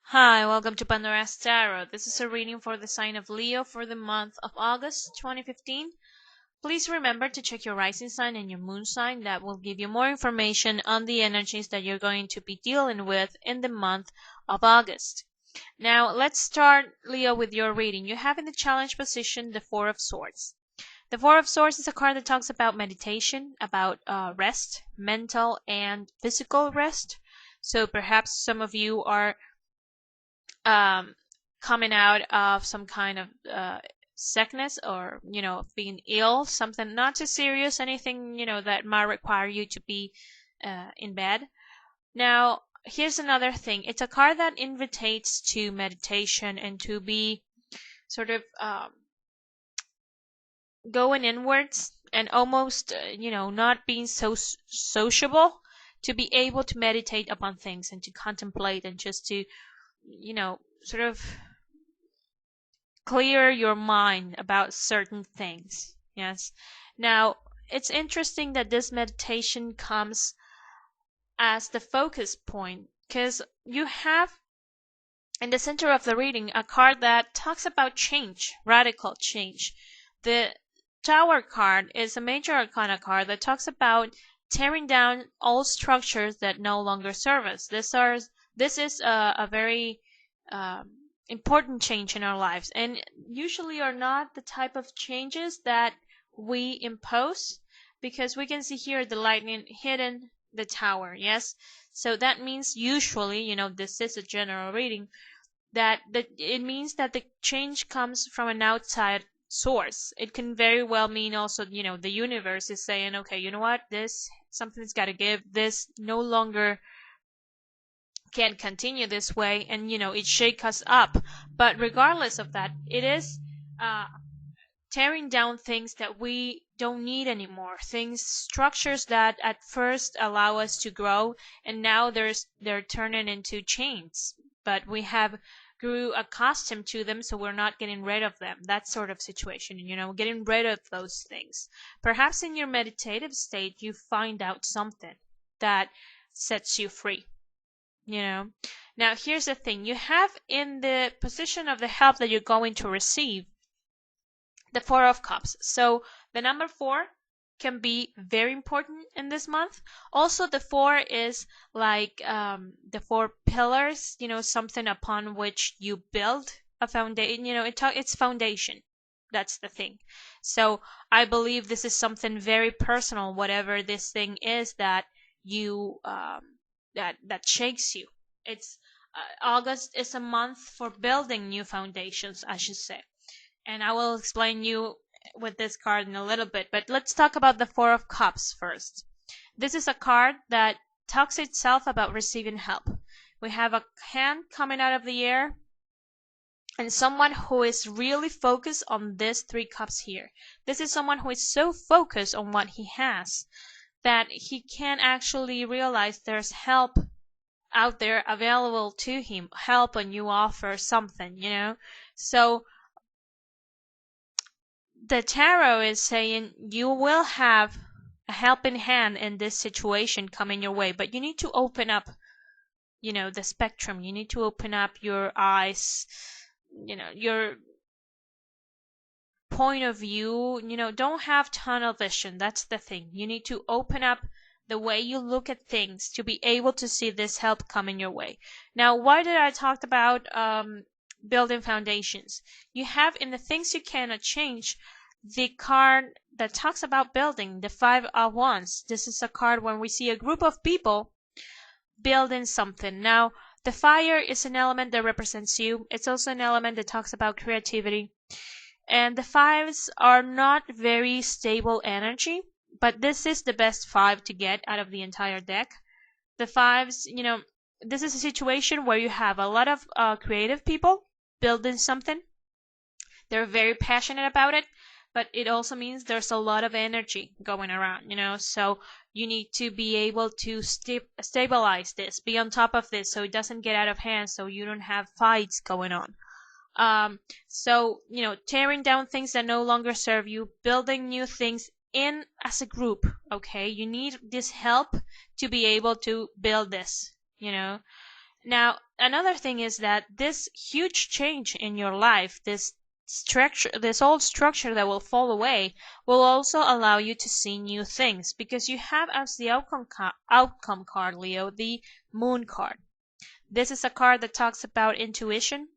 Hi, welcome to Pandora's Tarot. This is a reading for the sign of Leo for the month of August 2015. Please remember to check your rising sign and your moon sign. That will give you more information on the energies that you're going to be dealing with in the month of August. Now, let's start, Leo, with your reading. You have in the challenge position the Four of Swords. The Four of Swords is a card that talks about meditation, about rest, mental and physical rest. So perhaps some of you are coming out of some kind of sickness, or being ill, something not too serious, anything that might require you to be in bed. Now, here's another thing. It's a card that invites to meditation and to be sort of going inwards and almost not being so sociable, to be able to meditate upon things and to contemplate and just to sort of clear your mind about certain things. Yes. Now, it's interesting that this meditation comes as the focus point, because you have in the center of the reading a card that talks about change, radical change. The Tower card is a major arcana card that talks about tearing down all structures that no longer serve us. This is a very important change in our lives, and usually are not the type of changes that we impose, because we can see here the lightning hitting the tower. Yes, so that means usually, this is a general reading, that it means that the change comes from an outside source. It can very well mean also, the universe is saying, okay, you know what, this something's got to give. This no longer can continue this way, and it shakes us up. But regardless of that, it is tearing down things that we don't need anymore, things, structures that at first allow us to grow, and now they're turning into chains, but we have grew accustomed to them, so we're not getting rid of them. That sort of situation, getting rid of those things. Perhaps in your meditative state you find out something that sets you free. Now, here's the thing. You have in the position of the help that you're going to receive the Four of Cups. So the number 4 can be very important in this month. Also, the 4 is like the 4 pillars, something upon which you build a foundation. It's foundation. That's the thing. So I believe this is something very personal, whatever this thing is that you that shakes you. It's August is a month for building new foundations, I should say, and I will explain you with this card in a little bit. But let's talk about the Four of Cups first. This is a card that talks itself about receiving help. We have a hand coming out of the air, and someone who is really focused on these 3 cups here. This is someone who is so focused on what he has that he can actually realize there's help out there available to him. Help when you offer something, So the tarot is saying you will have a helping hand in this situation coming your way, but you need to open up, the spectrum. You need to open up your eyes, your point of view. Don't have tunnel vision. That's the thing. You need to open up the way you look at things to be able to see this help coming your way. Now, why did I talk about building foundations? You have in the things you cannot change the card that talks about building, the 5 of Wands. This is a card when we see a group of people building something. Now, the fire is an element that represents you. It's also an element that talks about creativity. And the 5s are not very stable energy, but this is the best 5 to get out of the entire deck. The 5s, this is a situation where you have a lot of creative people building something. They're very passionate about it, but it also means there's a lot of energy going around, so you need to be able to stabilize this, be on top of this so it doesn't get out of hand, so you don't have fights going on. So tearing down things that no longer serve you, building new things in as a group. Okay, you need this help to be able to build this, Now, another thing is that this huge change in your life, this structure, this old structure that will fall away, will also allow you to see new things, because you have as the outcome card, Leo, the moon card. This is a card that talks about intuition.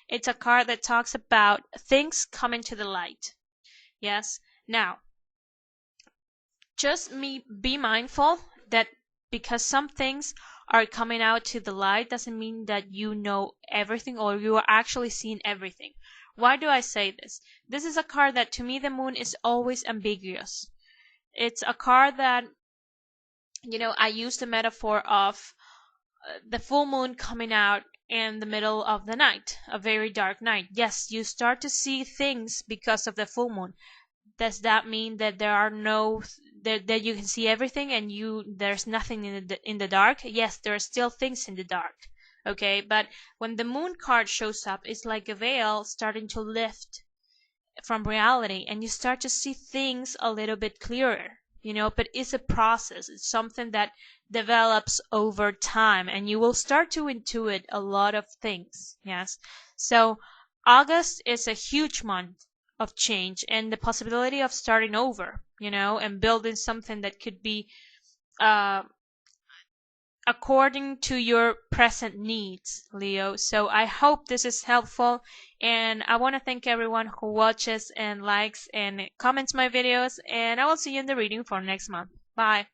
It's a card that talks about things coming to the light. Yes. Now, just be mindful that because some things are coming out to the light doesn't mean that you know everything or you are actually seeing everything. Why do I say this? This is a card that to me the moon is always ambiguous. It's a card that, I use the metaphor of the full moon coming out in the middle of the night, a very dark night. Yes, you start to see things because of the full moon. Does that mean that there are no that you can see everything and there's nothing in the dark? Yes, there are still things in the dark. Okay, but when the moon card shows up, it's like a veil starting to lift from reality, and you start to see things a little bit clearer. But it's a process. It's something that develops over time, and you will start to intuit a lot of things. Yes. So August is a huge month of change and the possibility of starting over, and building something that could be uh, according to your present needs, Leo. So I hope this is helpful, and I want to thank everyone who watches and likes and comments my videos, and I will see you in the reading for next month. Bye.